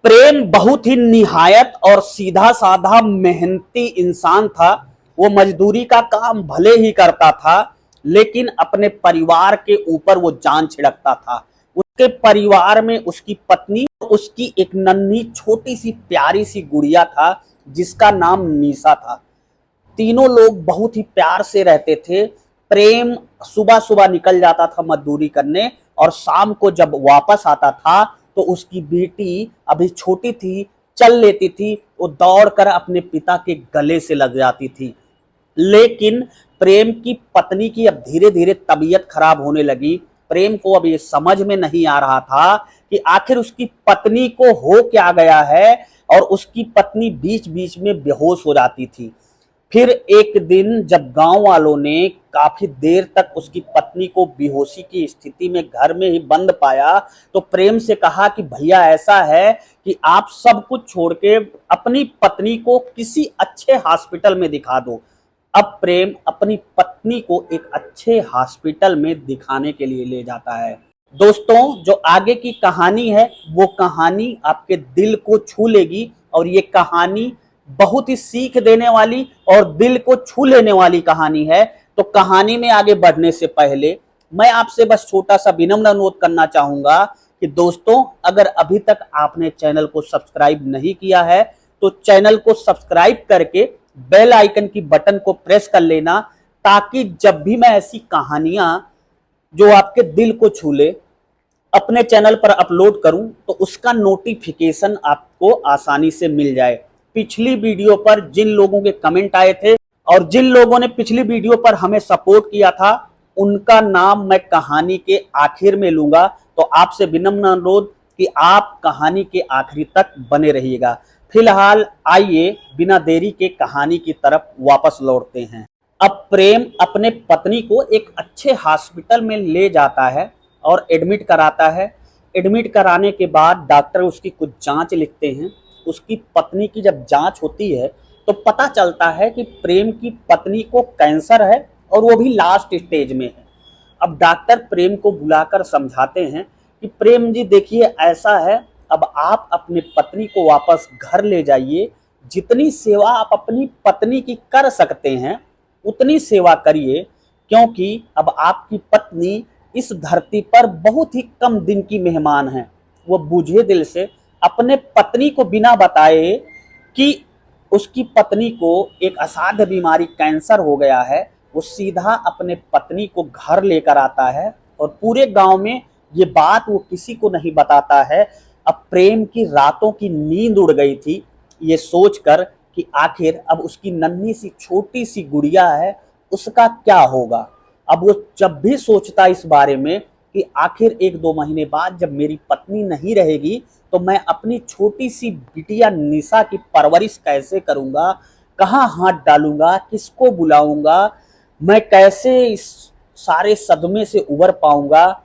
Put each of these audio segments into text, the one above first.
प्रेम बहुत ही निहायत और सीधा साधा मेहनती इंसान था। वो मजदूरी का काम भले ही करता था, लेकिन अपने परिवार के ऊपर वो जान छिड़कता था। उसके परिवार में उसकी पत्नी, उसकी एक नन्ही छोटी सी प्यारी सी गुड़िया था जिसका नाम निशा था। तीनों लोग बहुत ही प्यार से रहते थे। प्रेम सुबह सुबह निकल जाता था मजदूरी करने, और शाम को जब वापस आता था तो उसकी बेटी अभी छोटी थी, चल लेती थी, वो दौड़कर अपने पिता के गले से लग जाती थी। लेकिन प्रेम की पत्नी की अब धीरे धीरे तबीयत खराब होने लगी। प्रेम को अब ये समझ में नहीं आ रहा था कि आखिर उसकी पत्नी को हो क्या गया है, और उसकी पत्नी बीच बीच में बेहोश हो जाती थी। फिर एक दिन जब गांव वालों ने काफी देर तक उसकी पत्नी को बेहोशी की स्थिति में घर में ही बंद पाया, तो प्रेम से कहा कि भैया ऐसा है कि आप सब कुछ छोड़ के अपनी पत्नी को किसी अच्छे हॉस्पिटल में दिखा दो। अब प्रेम अपनी पत्नी को एक अच्छे हॉस्पिटल में दिखाने के लिए ले जाता है। दोस्तों, जो आगे की कहानी है वो कहानी आपके दिल को छू लेगी, और ये कहानी बहुत ही सीख देने वाली और दिल को छू लेने वाली कहानी है। तो कहानी में आगे बढ़ने से पहले मैं आपसे बस छोटा सा विनम्र अनुरोध करना चाहूंगा कि दोस्तों, अगर अभी तक आपने चैनल को सब्सक्राइब नहीं किया है तो चैनल को सब्सक्राइब करके बेल आइकन की बटन को प्रेस कर लेना, ताकि जब भी मैं ऐसी कहानियां जो आपके दिल को छू ले अपने चैनल पर अपलोड करूं तो उसका नोटिफिकेशन आपको आसानी से मिल जाए। पिछली वीडियो पर जिन लोगों के कमेंट आए थे और जिन लोगों ने पिछली वीडियो पर हमें सपोर्ट किया था, उनका नाम मैं कहानी के आखिर में लूंगा। तो आपसे विनम्र अनुरोध कि आप कहानी के आखिरी तक बने रहिएगा। फिलहाल आइए बिना देरी के कहानी की तरफ वापस लौटते हैं। अब प्रेम अपने पत्नी को एक अच्छे हॉस्पिटल में ले जाता है और एडमिट कराता है। एडमिट कराने के बाद डॉक्टर उसकी कुछ जांच लिखते हैं। उसकी पत्नी की जब जांच होती है तो पता चलता है कि प्रेम की पत्नी को कैंसर है, और वो भी लास्ट स्टेज में है। अब डॉक्टर प्रेम को बुलाकर समझाते हैं कि प्रेम जी देखिए, ऐसा है, अब आप अपनी पत्नी को वापस घर ले जाइए। जितनी सेवा आप अपनी पत्नी की कर सकते हैं उतनी सेवा करिए, क्योंकि अब आपकी पत्नी इस धरती पर बहुत ही कम दिन की मेहमान है। वो बूझे दिल से अपने पत्नी को बिना बताए कि उसकी पत्नी को एक असाध्य बीमारी कैंसर हो गया है, वो सीधा अपने पत्नी को घर लेकर आता है, और पूरे गांव में ये बात वो किसी को नहीं बताता है। अब प्रेम की रातों की नींद उड़ गई थी, ये सोचकर कि आखिर अब उसकी नन्ही सी छोटी सी गुड़िया है, उसका क्या होगा। अब वो जब भी सोचता इस बारे में कि आखिर एक दो महीने बाद जब मेरी पत्नी नहीं रहेगी तो मैं अपनी छोटी सी बिटिया निशा की परवरिश कैसे करूंगा, कहाँ हाथ डालूंगा, किसको बुलाऊंगा, मैं कैसे इस सारे सदमे से उबर पाऊंगा।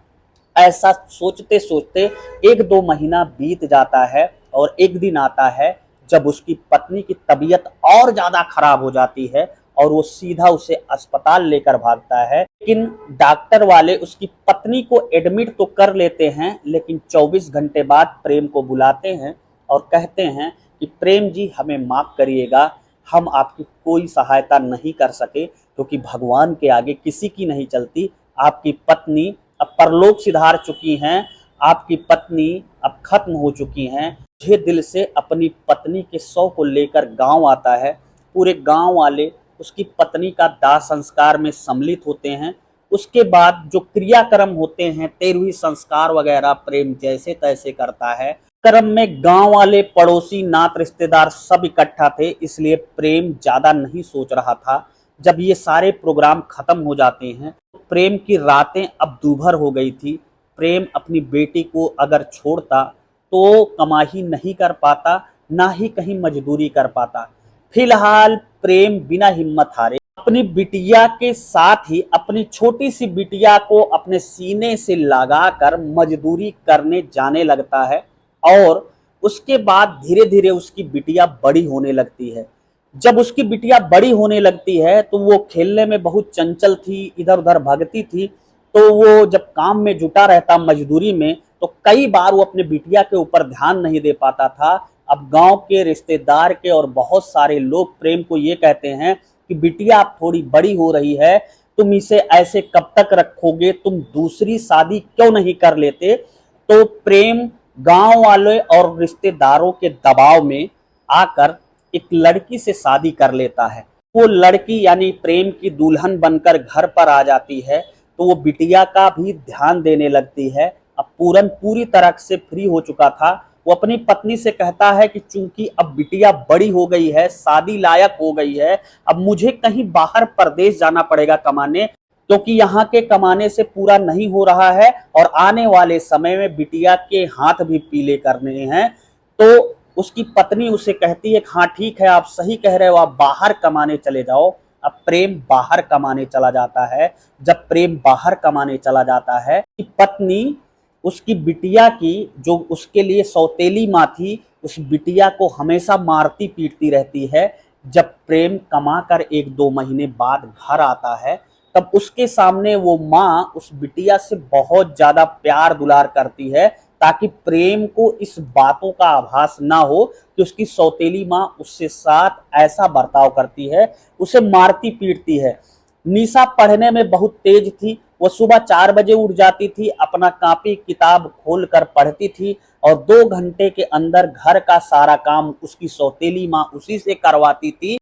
ऐसा सोचते सोचते एक दो महीना बीत जाता है, और एक दिन आता है जब उसकी पत्नी की तबीयत और ज्यादा खराब हो जाती है, और वो सीधा उसे अस्पताल लेकर भागता है। लेकिन डॉक्टर वाले उसकी पत्नी को एडमिट तो कर लेते हैं, लेकिन 24 घंटे बाद प्रेम को बुलाते हैं और कहते हैं कि प्रेम जी हमें माफ करिएगा, हम आपकी कोई सहायता नहीं कर सके, क्योंकि भगवान के आगे किसी की नहीं चलती। आपकी पत्नी अब परलोक सिधार चुकी हैं, आपकी पत्नी अब खत्म हो चुकी हैं। मुझे दिल से अपनी पत्नी के शव को लेकर गांव आता है। पूरे गांव वाले उसकी पत्नी का दाह संस्कार में सम्मिलित होते हैं। उसके बाद जो क्रियाक्रम होते हैं, 13वीं संस्कार वगैरह, प्रेम जैसे तैसे करता है। क्रम में गांव वाले, पड़ोसी, नात रिश्तेदार सब इकट्ठा थे, इसलिए प्रेम ज्यादा नहीं सोच रहा था। जब ये सारे प्रोग्राम खत्म हो जाते हैं तो प्रेम की रातें अब दूभर हो गई थी। प्रेम अपनी बेटी को अगर छोड़ता तो कमाई नहीं कर पाता, ना ही कहीं मजदूरी कर पाता। फिलहाल प्रेम बिना हिम्मत हारे अपनी बिटिया के साथ ही अपनी छोटी सी बिटिया को अपने सीने से लगाकर मजदूरी करने जाने लगता है, और उसके बाद धीरे धीरे उसकी बिटिया बड़ी होने लगती है। जब उसकी बिटिया बड़ी होने लगती है तो वो खेलने में बहुत चंचल थी, इधर उधर भागती थी। तो वो जब काम में जुटा रहता मजदूरी में, तो कई बार वो अपने बिटिया के ऊपर ध्यान नहीं दे पाता था। अब गांव के रिश्तेदार के और बहुत सारे लोग प्रेम को ये कहते हैं कि बिटिया अब थोड़ी बड़ी हो रही है, तुम इसे ऐसे कब तक रखोगे, तुम दूसरी शादी क्यों नहीं कर लेते। तो प्रेम गांव वाले और रिश्तेदारों के दबाव में आकर एक लड़की से शादी कर लेता है। वो लड़की यानी प्रेम की दुल्हन बनकर घर पर आ जाती है, तो वो बिटिया का भी ध्यान देने लगती है। अब पूरन पूरी तरह से फ्री हो चुका था। वो अपनी पत्नी से कहता है कि चूंकि अब बिटिया बड़ी हो गई है, शादी लायक हो गई है, अब मुझे कहीं बाहर परदेश जाना पड़ेगा कमाने, क्योंकि यहाँ के कमाने से पूरा नहीं हो रहा है और आने वाले समय में बिटिया के हाथ भी पीले करने हैं। तो उसकी पत्नी उसे कहती है, हाँ ठीक है, आप सही कह रहे हो, आप बाहर कमाने चले जाओ। अब प्रेम बाहर कमाने चला जाता है। जब प्रेम बाहर कमाने चला जाता है, पत्नी उसकी बिटिया की, जो उसके लिए सौतेली माँ थी, उस बिटिया को हमेशा मारती पीटती रहती है। जब प्रेम कमा कर 1-2 महीने बाद घर आता है, तब उसके सामने वो माँ उस बिटिया से बहुत ज्यादा प्यार दुलार करती है, ताकि प्रेम को इस बातों का आभास ना हो कि उसकी सौतेली माँ उससे साथ ऐसा बर्ताव करती है, उसे मारती पीटती है। निशा पढ़ने में बहुत तेज थी। वो सुबह 4 बजे उठ जाती थी, अपना कॉपी किताब खोल कर पढ़ती थी और 2 घंटे के अंदर घर का सारा काम उसकी सौतेली माँ उसी से करवाती थी,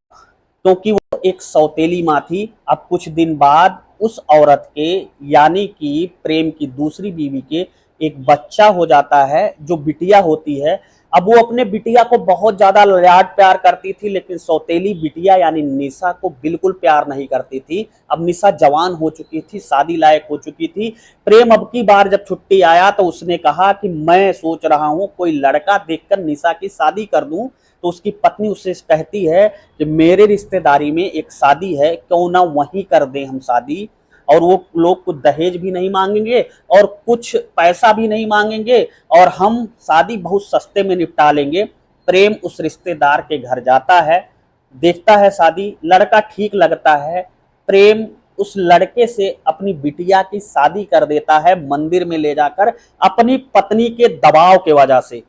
क्योंकि वो एक सौतेली माँ थी। अब कुछ दिन बाद उस औरत के यानी कि प्रेम की दूसरी बीवी के एक बच्चा हो जाता है, जो बिटिया होती है। अब वो अपने बिटिया को बहुत ज्यादा लाड प्यार करती थी, लेकिन सौतेली बिटिया यानी निशा को बिल्कुल प्यार नहीं करती थी। अब निशा जवान हो चुकी थी, शादी लायक हो चुकी थी। प्रेम अब की बार जब छुट्टी आया तो उसने कहा कि मैं सोच रहा हूँ कोई लड़का देखकर निशा की शादी कर दूं। तो उसकी पत्नी उससे कहती है कि मेरे रिश्तेदारी में एक शादी है, क्यों ना वहीं कर दें हम शादी, और वो लोग कुछ दहेज भी नहीं मांगेंगे और कुछ पैसा भी नहीं मांगेंगे और हम शादी बहुत सस्ते में निपटा लेंगे। प्रेम उस रिश्तेदार के घर जाता है, देखता है शादी, लड़का ठीक लगता है। प्रेम उस लड़के से अपनी बिटिया की शादी कर देता है, मंदिर में ले जाकर, अपनी पत्नी के दबाव के वजह से।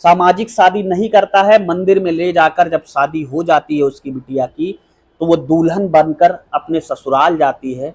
सामाजिक शादी नहीं करता है, मंदिर में ले जाकर जब शादी हो जाती है उसकी बिटिया की, तो वो दुल्हन बनकर अपने ससुराल जाती है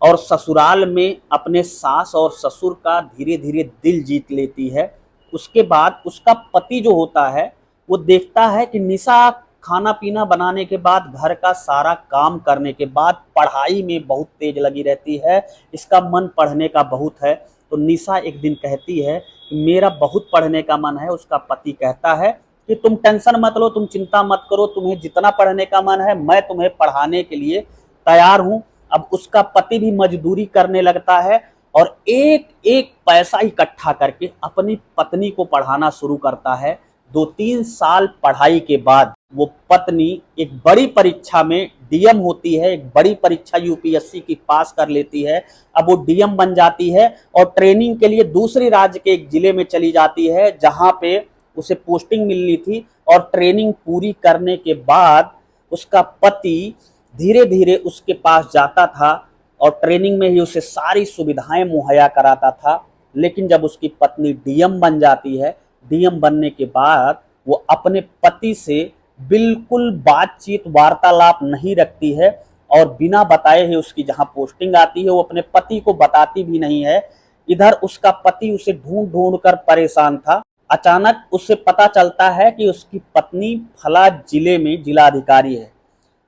और ससुराल में अपने सास और ससुर का धीरे धीरे दिल जीत लेती है। उसके बाद उसका पति जो होता है, वो देखता है कि निशा खाना पीना बनाने के बाद, घर का सारा काम करने के बाद पढ़ाई में बहुत तेज लगी रहती है, इसका मन पढ़ने का बहुत है। तो निशा एक दिन कहती है कि मेरा बहुत पढ़ने का मन है। उसका पति कहता है कि तुम टेंशन मत लो, तुम चिंता मत करो, तुम्हें जितना पढ़ने का मन है मैं तुम्हें पढ़ाने के लिए तैयार हूँ। अब उसका पति भी मजदूरी करने लगता है और एक एक पैसा इकट्ठा करके अपनी पत्नी को पढ़ाना शुरू करता है। 2-3 साल पढ़ाई के बाद वो पत्नी एक बड़ी परीक्षा में डीएम होती है, एक बड़ी परीक्षा यूपीएससी की पास कर लेती है। अब वो डीएम बन जाती है और ट्रेनिंग के लिए दूसरे राज्य के एक जिले में चली जाती है, जहां पे उसे पोस्टिंग मिलनी थी। और ट्रेनिंग पूरी करने के बाद उसका पति धीरे धीरे उसके पास जाता था और ट्रेनिंग में ही उसे सारी सुविधाएं मुहैया कराता था। लेकिन जब उसकी पत्नी डीएम बन जाती है, डीएम बनने के बाद वो अपने पति से बिल्कुल बातचीत वार्तालाप नहीं रखती है और बिना बताए ही उसकी जहां पोस्टिंग आती है वो अपने पति को बताती भी नहीं है। इधर उसका पति उसे ढूंढ ढूंढ कर परेशान था। अचानक उससे पता चलता है कि उसकी पत्नी फला जिले में जिलाधिकारी है।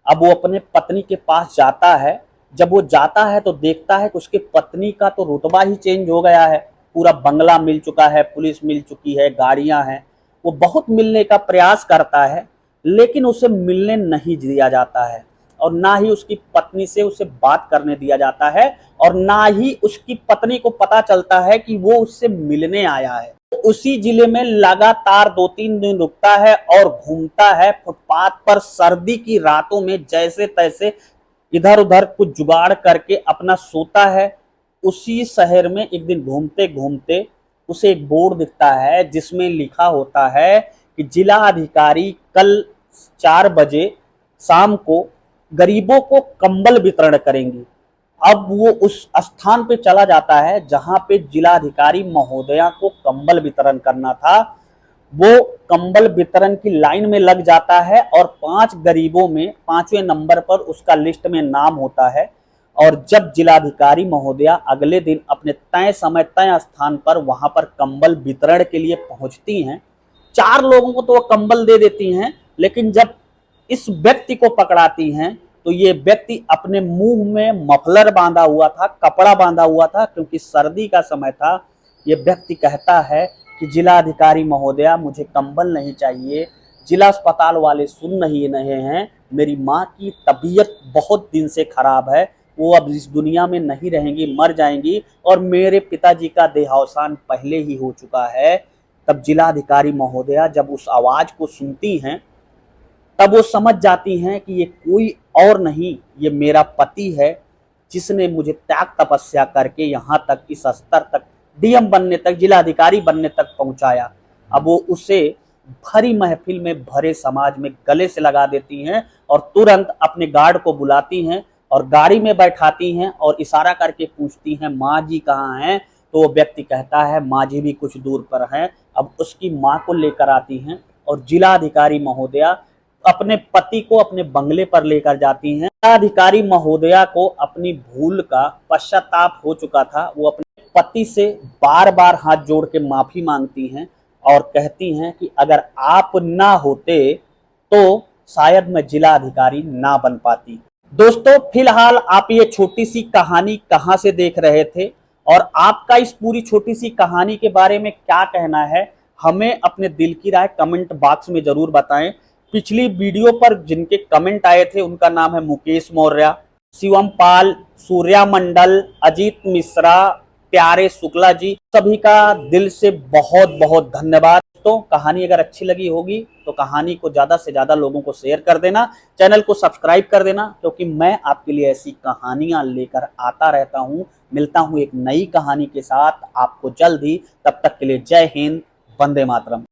अब वो अपने पत्नी के पास जाता है। जब वो जाता है तो देखता है कि उसके पत्नी का तो रुतबा ही चेंज हो गया है, पूरा बंगला मिल चुका है, पुलिस मिल चुकी है, गाड़ियां हैं। वो बहुत मिलने का प्रयास करता है, लेकिन उसे मिलने नहीं दिया जाता है और ना ही उसकी पत्नी से उसे बात करने दिया जाता है और ना ही उसकी पत्नी को पता चलता है कि वो उससे मिलने आया है। उसी जिले में लगातार 2-3 दिन रुकता है और घूमता है फुटपाथ पर, सर्दी की रातों में जैसे तैसे इधर उधर कुछ जुगाड़ करके अपना सोता है। उसी शहर में एक दिन घूमते घूमते उसे एक बोर्ड दिखता है जिसमें लिखा होता है कि जिला अधिकारी कल 4 बजे शाम को गरीबों को कंबल वितरण करेंगे। अब वो उस स्थान पे चला जाता है जहां पे जिलाधिकारी महोदया को कंबल वितरण करना था। वो कंबल वितरण की लाइन में लग जाता है और 5 गरीबों में 5वें नंबर पर उसका लिस्ट में नाम होता है। और जब जिलाधिकारी महोदया अगले दिन अपने तय समय तय स्थान पर वहां पर कंबल वितरण के लिए पहुंचती हैं, 4 लोगों को तो वो कंबल दे देती हैं, लेकिन जब इस व्यक्ति को पकड़ाती हैं तो ये व्यक्ति अपने मुंह में मफलर बांधा हुआ था, कपड़ा बांधा हुआ था, क्योंकि सर्दी का समय था। ये व्यक्ति कहता है कि जिलाधिकारी महोदया, मुझे कंबल नहीं चाहिए, जिला अस्पताल वाले सुन नहीं रहे हैं, मेरी माँ की तबीयत बहुत दिन से खराब है, वो अब इस दुनिया में नहीं रहेंगी, मर जाएंगी, और मेरे पिताजी का देहावसान पहले ही हो चुका है। तब जिलाधिकारी महोदया जब उस आवाज को सुनती हैं, तब वो समझ जाती हैं कि ये कोई और नहीं, ये मेरा पति है, जिसने मुझे त्याग तपस्या करके यहाँ तक, इस स्तर तक, डीएम बनने तक, जिलाधिकारी बनने तक पहुंचाया। अब वो उसे भरी महफिल में, भरे समाज में गले से लगा देती हैं और तुरंत अपने गार्ड को बुलाती हैं और गाड़ी में बैठाती हैं और इशारा करके पूछती हैं, माँ जी कहाँ हैं? तो वो व्यक्ति कहता है, माँ जी भी कुछ दूर पर हैं। अब उसकी माँ को लेकर आती हैं और जिलाधिकारी महोदया अपने पति को अपने बंगले पर लेकर जाती हैं। जिलाधिकारी महोदया को अपनी भूल का पश्चाताप हो चुका था। वो अपने पति से बार बार हाथ जोड़ के माफी मांगती हैं और कहती हैं कि अगर आप ना होते तो शायद मैं जिलाधिकारी ना बन पाती। दोस्तों, फिलहाल आप ये छोटी सी कहानी कहाँ से देख रहे थे और आपका इस पूरी छोटी सी कहानी के बारे में क्या कहना है, हमें अपने दिल की राय कमेंट बॉक्स में जरूर बताएं। पिछली वीडियो पर जिनके कमेंट आए थे उनका नाम है मुकेश मौर्य, शिवम पाल, सूर्या मंडल, अजीत मिश्रा, प्यारे शुक्ला जी, सभी का दिल से बहुत बहुत धन्यवाद। तो कहानी अगर अच्छी लगी होगी तो कहानी को ज्यादा से ज्यादा लोगों को शेयर कर देना, चैनल को सब्सक्राइब कर देना, क्योंकि मैं आपके लिए ऐसी कहानियां लेकर आता रहता हूं। मिलता हूं एक नई कहानी के साथ आपको जल्द ही, तब तक के लिए जय हिंद, वंदे मातरम।